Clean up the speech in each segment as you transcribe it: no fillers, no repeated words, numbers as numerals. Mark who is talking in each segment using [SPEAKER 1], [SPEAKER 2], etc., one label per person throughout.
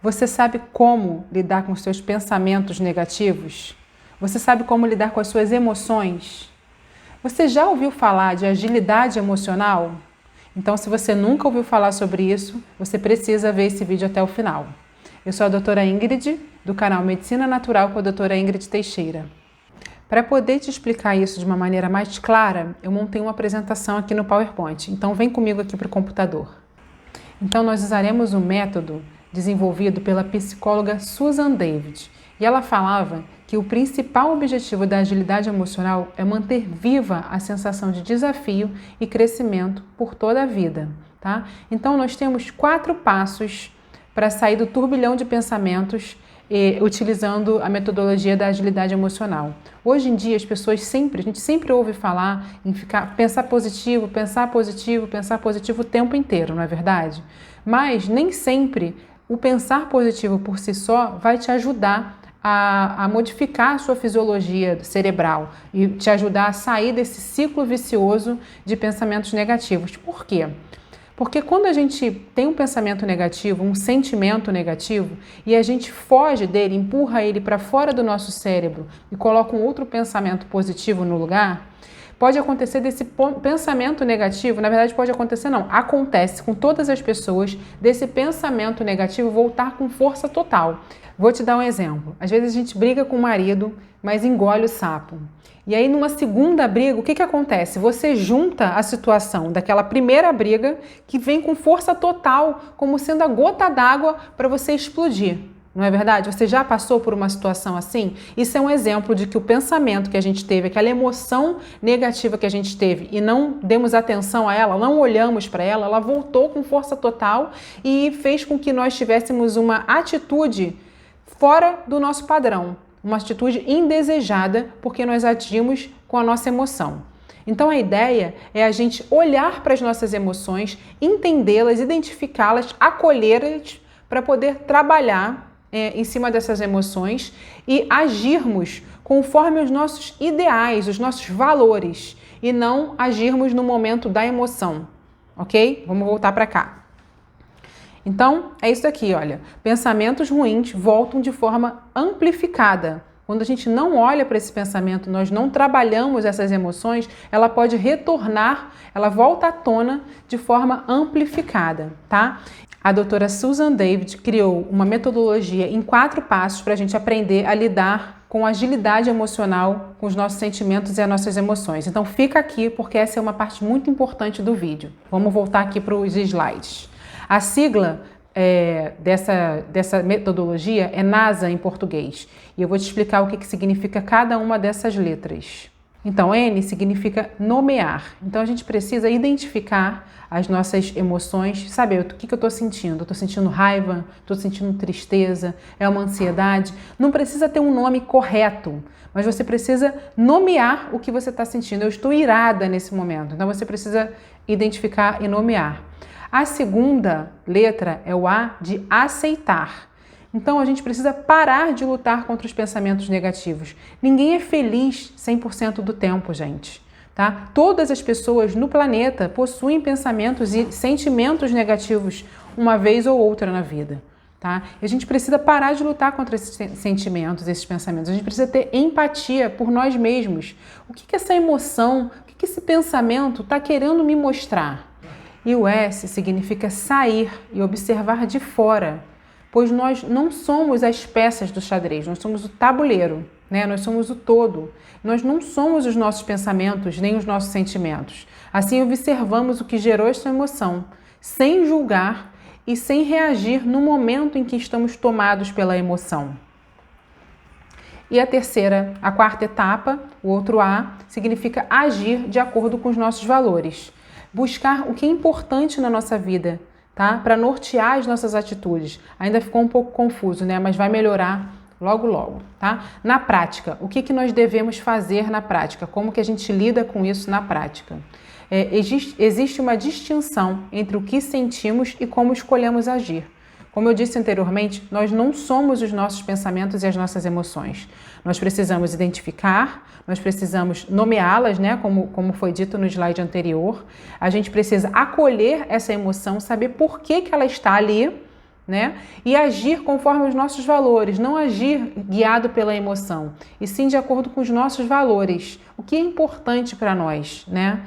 [SPEAKER 1] Você sabe como lidar com os seus pensamentos negativos? Você sabe como lidar com as suas emoções? Você já ouviu falar de agilidade emocional? Então, se você nunca ouviu falar sobre isso, você precisa ver esse vídeo até o final. Eu sou a doutora Ingrid, do canal Medicina Natural com a doutora Ingrid Teixeira. Para poder te explicar isso de uma maneira mais clara, eu montei uma apresentação aqui no PowerPoint. Então, vem comigo aqui para o computador. Então, nós usaremos um método desenvolvido pela psicóloga Susan David. E ela falava que o principal objetivo da agilidade emocional é manter viva a sensação de desafio e crescimento por toda a vida, tá? Então, nós temos 4 passos para sair do turbilhão de pensamentos utilizando a metodologia da agilidade emocional. Hoje em dia, a gente sempre ouve falar em pensar positivo, pensar positivo, pensar positivo o tempo inteiro, não é verdade? Mas nem sempre o pensar positivo por si só vai te ajudar a modificar a sua fisiologia cerebral e te ajudar a sair desse ciclo vicioso de pensamentos negativos. Por quê? Porque quando a gente tem um pensamento negativo, um sentimento negativo, e a gente foge dele, empurra ele para fora do nosso cérebro e coloca um outro pensamento positivo no lugar, pode acontecer desse pensamento negativo, na verdade pode acontecer não, acontece com todas as pessoas desse pensamento negativo voltar com força total. Vou te dar um exemplo. Às vezes a gente briga com o marido, mas engole o sapo. E aí, numa segunda briga, o que acontece? Você junta a situação daquela primeira briga que vem com força total, como sendo a gota d'água para você explodir. Não é verdade? Você já passou por uma situação assim? Isso é um exemplo de que o pensamento que a gente teve, aquela emoção negativa que a gente teve e não demos atenção a ela, não olhamos para ela, ela voltou com força total e fez com que nós tivéssemos uma atitude fora do nosso padrão. Uma atitude indesejada porque nós agimos com a nossa emoção. Então a ideia é a gente olhar para as nossas emoções, entendê-las, identificá-las, acolhê-las para poder trabalhar em cima dessas emoções e agirmos conforme os nossos ideais, os nossos valores e não agirmos no momento da emoção, ok? Vamos voltar para cá. Então, é isso aqui, olha. Pensamentos ruins voltam de forma amplificada. Quando a gente não olha para esse pensamento, nós não trabalhamos essas emoções, ela pode retornar, ela volta à tona de forma amplificada, tá? A doutora Susan David criou uma metodologia em 4 passos para a gente aprender a lidar com agilidade emocional, com os nossos sentimentos e as nossas emoções. Então, fica aqui porque essa é uma parte muito importante do vídeo. Vamos voltar aqui para os slides. A sigla dessa metodologia é NASA em português. E eu vou te explicar o que significa cada uma dessas letras. Então, N significa nomear. Então, a gente precisa identificar as nossas emoções, saber o que eu estou sentindo. Estou sentindo raiva, estou sentindo tristeza, é uma ansiedade. Não precisa ter um nome correto, mas você precisa nomear o que você está sentindo. Eu estou irada nesse momento. Então, você precisa identificar e nomear. A segunda letra é o A de aceitar. Então, a gente precisa parar de lutar contra os pensamentos negativos. Ninguém é feliz 100% do tempo, gente. Tá? Todas as pessoas no planeta possuem pensamentos e sentimentos negativos uma vez ou outra na vida. Tá? E a gente precisa parar de lutar contra esses sentimentos, esses pensamentos. A gente precisa ter empatia por nós mesmos. O que essa emoção, o que esse pensamento está querendo me mostrar? E o S significa sair e observar de fora, pois nós não somos as peças do xadrez, nós somos o tabuleiro, né? Nós somos o todo. Nós não somos os nossos pensamentos nem os nossos sentimentos. Assim observamos o que gerou esta emoção, sem julgar e sem reagir no momento em que estamos tomados pela emoção. E a quarta etapa, o outro A, significa agir de acordo com os nossos valores. Buscar o que é importante na nossa vida, tá? Para nortear as nossas atitudes. Ainda ficou um pouco confuso, né? Mas vai melhorar logo, logo, tá? Na prática, o que nós devemos fazer na prática? Como que a gente lida com isso na prática? Existe uma distinção entre o que sentimos e como escolhemos agir. Como eu disse anteriormente, nós não somos os nossos pensamentos e as nossas emoções. Nós precisamos identificar, nós precisamos nomeá-las, né? Como foi dito no slide anterior. A gente precisa acolher essa emoção, saber por que ela está ali, né? E agir conforme os nossos valores, não agir guiado pela emoção, e sim de acordo com os nossos valores, o que é importante para nós, né?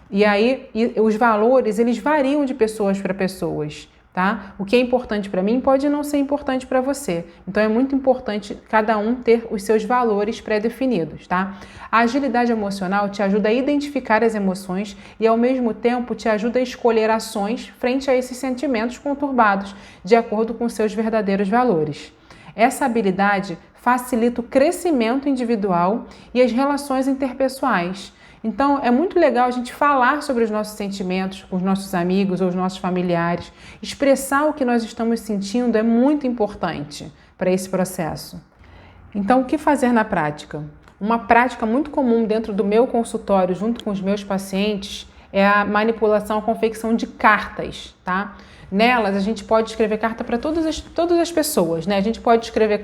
[SPEAKER 1] E aí, os valores, eles variam de pessoas para pessoas, tá? O que é importante para mim pode não ser importante para você. Então, é muito importante cada um ter os seus valores pré-definidos, tá? A agilidade emocional te ajuda a identificar as emoções e, ao mesmo tempo, te ajuda a escolher ações frente a esses sentimentos conturbados, de acordo com seus verdadeiros valores. Essa habilidade facilita o crescimento individual e as relações interpessoais. Então, é muito legal a gente falar sobre os nossos sentimentos com os nossos amigos ou os nossos familiares. Expressar o que nós estamos sentindo é muito importante para esse processo. Então, o que fazer na prática? Uma prática muito comum dentro do meu consultório, junto com os meus pacientes, é a manipulação, a confecção de cartas, tá? Nelas, a gente pode escrever carta para todas as pessoas, né? A gente pode escrever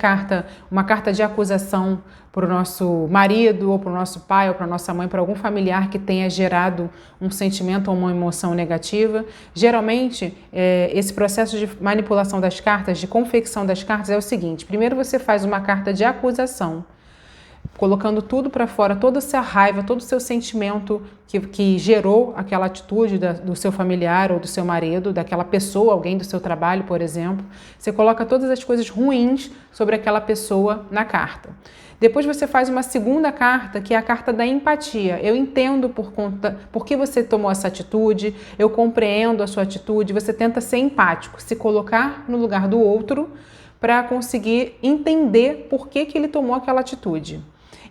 [SPEAKER 1] uma carta de acusação para o nosso marido, ou para o nosso pai, ou para a nossa mãe, para algum familiar que tenha gerado um sentimento ou uma emoção negativa. Geralmente, esse processo de manipulação das cartas, de confecção das cartas, é o seguinte: primeiro você faz uma carta de acusação, colocando tudo para fora, toda essa raiva, todo o seu sentimento que gerou aquela atitude do seu familiar ou do seu marido, daquela pessoa, alguém do seu trabalho, por exemplo. Você coloca todas as coisas ruins sobre aquela pessoa na carta. Depois você faz uma segunda carta, que é a carta da empatia. Eu entendo por que você tomou essa atitude, eu compreendo a sua atitude, você tenta ser empático, se colocar no lugar do outro para conseguir entender por que ele tomou aquela atitude.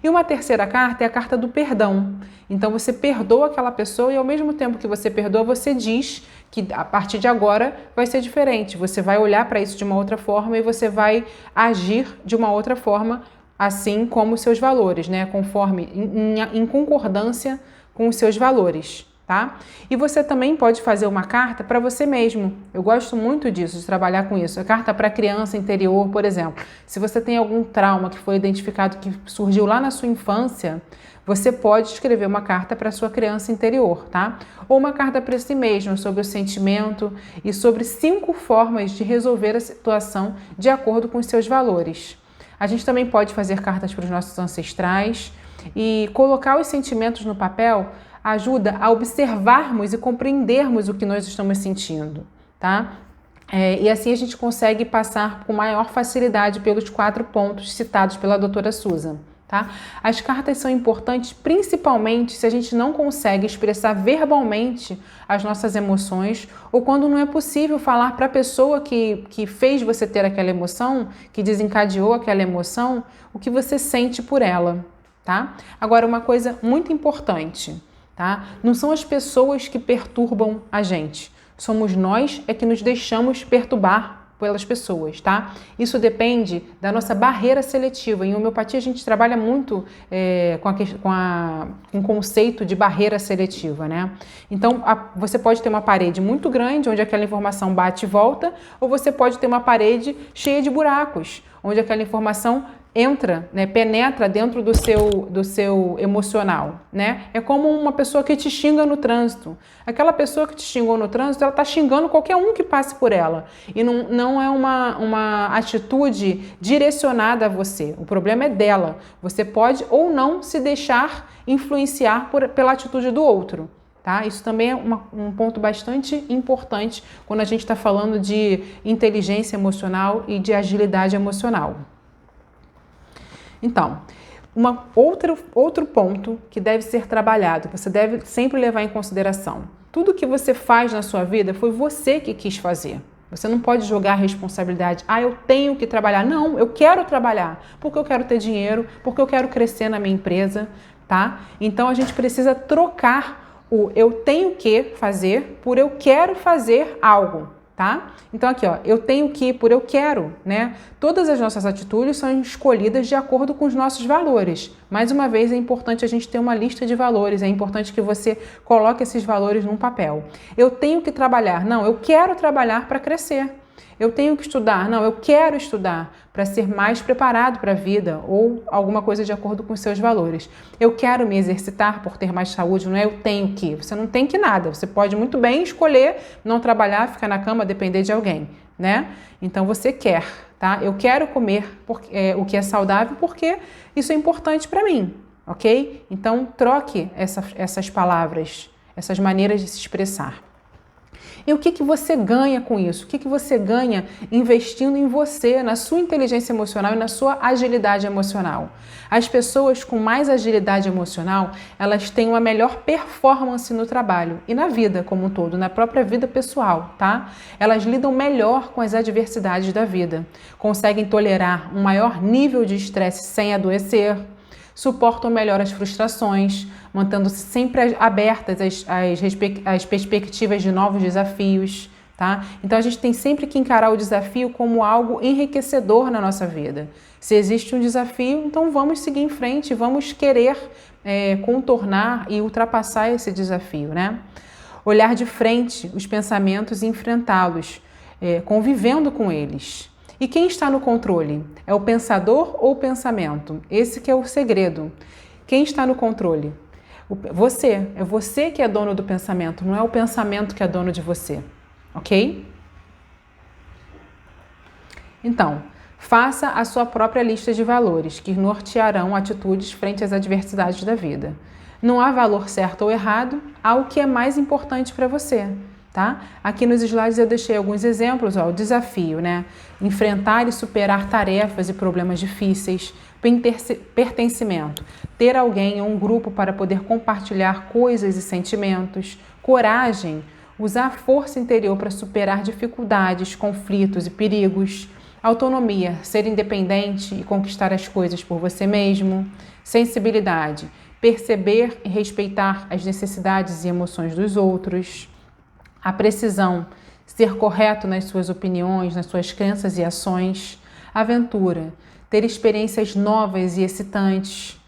[SPEAKER 1] E uma terceira carta é a carta do perdão. Então você perdoa aquela pessoa e, ao mesmo tempo que você perdoa, você diz que a partir de agora vai ser diferente. Você vai olhar para isso de uma outra forma e você vai agir de uma outra forma, assim como os seus valores, né? Conforme, em concordância com os seus valores. Tá? E você também pode fazer uma carta para você mesmo. Eu gosto muito disso, de trabalhar com isso. A carta para a criança interior, por exemplo. Se você tem algum trauma que foi identificado, que surgiu lá na sua infância, você pode escrever uma carta para a sua criança interior, tá? Ou uma carta para si mesmo, sobre o sentimento e sobre 5 formas de resolver a situação de acordo com os seus valores. A gente também pode fazer cartas para os nossos ancestrais e colocar os sentimentos no papel ajuda a observarmos e compreendermos o que nós estamos sentindo, tá? E assim a gente consegue passar com maior facilidade pelos 4 pontos citados pela doutora Susan, tá? As cartas são importantes principalmente se a gente não consegue expressar verbalmente as nossas emoções ou quando não é possível falar para a pessoa que fez você ter aquela emoção, que desencadeou aquela emoção, o que você sente por ela, tá? Agora, uma coisa muito importante, tá? Não são as pessoas que perturbam a gente, somos nós que nos deixamos perturbar pelas pessoas, tá? Isso depende da nossa barreira seletiva. Em homeopatia a gente trabalha muito com o conceito de barreira seletiva, né? Então você pode ter uma parede muito grande onde aquela informação bate e volta, ou você pode ter uma parede cheia de buracos, onde aquela informação entra, né, penetra dentro do seu emocional, né? É como uma pessoa que te xinga no trânsito. Aquela pessoa que te xingou no trânsito, ela está xingando qualquer um que passe por ela. E não é uma atitude direcionada a você. O problema é dela. Você pode ou não se deixar influenciar pela atitude do outro. Tá? Isso também é um ponto bastante importante quando a gente está falando de inteligência emocional e de agilidade emocional. Então, outro ponto que deve ser trabalhado, que você deve sempre levar em consideração. Tudo que você faz na sua vida foi você que quis fazer. Você não pode jogar a responsabilidade. Eu tenho que trabalhar. Não, eu quero trabalhar porque eu quero ter dinheiro, porque eu quero crescer na minha empresa, tá? Então, a gente precisa trocar o eu tenho que fazer por eu quero fazer algo. Tá? Então aqui, ó, eu tenho que por eu quero, né? Todas as nossas atitudes são escolhidas de acordo com os nossos valores. Mais uma vez, é importante a gente ter uma lista de valores, é importante que você coloque esses valores num papel. Eu tenho que trabalhar. Não, eu quero trabalhar para crescer. Eu tenho que estudar. Não, eu quero estudar para ser mais preparado para a vida ou alguma coisa de acordo com os seus valores. Eu quero me exercitar por ter mais saúde, não é eu tenho que. Você não tem que nada. Você pode muito bem escolher não trabalhar, ficar na cama, depender de alguém. né? Então você quer, tá? Eu quero comer o que é saudável porque isso é importante para mim, ok? Então troque essas palavras, essas maneiras de se expressar. E o que você ganha com isso? O que você ganha investindo em você, na sua inteligência emocional e na sua agilidade emocional? As pessoas com mais agilidade emocional, elas têm uma melhor performance no trabalho e na vida como um todo, na própria vida pessoal, tá? Elas lidam melhor com as adversidades da vida, conseguem tolerar um maior nível de estresse sem adoecer, suportam melhor as frustrações, mantendo-se sempre abertas às perspectivas de novos desafios, tá? Então a gente tem sempre que encarar o desafio como algo enriquecedor na nossa vida. Se existe um desafio, então vamos seguir em frente, vamos querer contornar e ultrapassar esse desafio, né? Olhar de frente os pensamentos e enfrentá-los, convivendo com eles. E quem está no controle? É o pensador ou o pensamento? Esse que é o segredo. Quem está no controle? Você. É você que é dono do pensamento, não é o pensamento que é dono de você. Ok? Então, faça a sua própria lista de valores que nortearão atitudes frente às adversidades da vida. Não há valor certo ou errado, há o que é mais importante para você. Tá? Aqui nos slides eu deixei alguns exemplos, ó, o desafio, né? Enfrentar e superar tarefas e problemas difíceis, pertencimento, ter alguém ou um grupo para poder compartilhar coisas e sentimentos, coragem, usar a força interior para superar dificuldades, conflitos e perigos, autonomia, ser independente e conquistar as coisas por você mesmo, sensibilidade, perceber e respeitar as necessidades e emoções dos outros, a precisão, ser correto nas suas opiniões, nas suas crenças e ações, aventura, ter experiências novas e excitantes,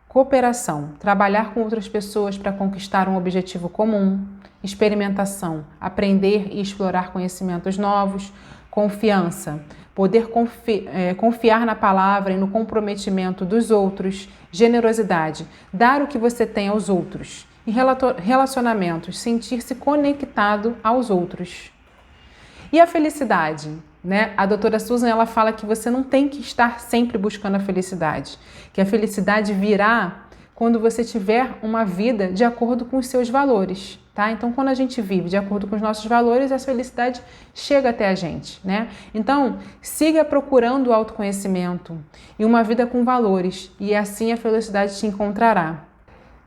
[SPEAKER 1] cooperação, trabalhar com outras pessoas para conquistar um objetivo comum, experimentação, aprender e explorar conhecimentos novos, confiança, poder confiar na palavra e no comprometimento dos outros, generosidade, dar o que você tem aos outros. Em relacionamentos, sentir-se conectado aos outros. E a felicidade, né? A doutora Susan, ela fala que você não tem que estar sempre buscando a felicidade, que a felicidade virá quando você tiver uma vida de acordo com os seus valores, tá? Então, quando a gente vive de acordo com os nossos valores, a felicidade chega até a gente, né? Então, siga procurando o autoconhecimento e uma vida com valores, e assim a felicidade te encontrará.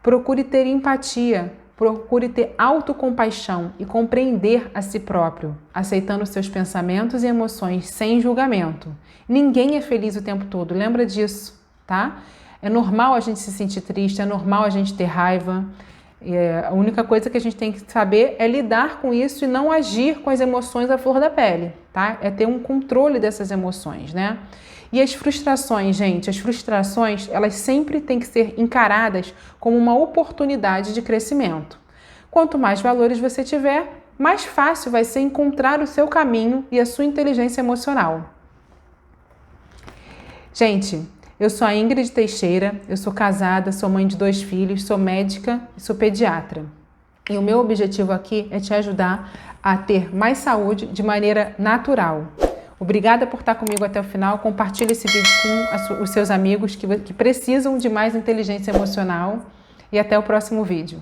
[SPEAKER 1] Procure ter empatia, procure ter autocompaixão e compreender a si próprio, aceitando seus pensamentos e emoções sem julgamento. Ninguém é feliz o tempo todo, lembra disso, tá? É normal a gente se sentir triste, é normal a gente ter raiva. A única coisa que a gente tem que saber é lidar com isso e não agir com as emoções à flor da pele, tá? É ter um controle dessas emoções, né? E as frustrações, gente, as frustrações, elas sempre têm que ser encaradas como uma oportunidade de crescimento. Quanto mais valores você tiver, mais fácil vai ser encontrar o seu caminho e a sua inteligência emocional. Gente, eu sou a Ingrid Teixeira, eu sou casada, sou mãe de 2 filhos, sou médica e sou pediatra. E o meu objetivo aqui é te ajudar a ter mais saúde de maneira natural. Obrigada por estar comigo até o final. Compartilhe esse vídeo com os seus amigos que precisam de mais inteligência emocional. E até o próximo vídeo.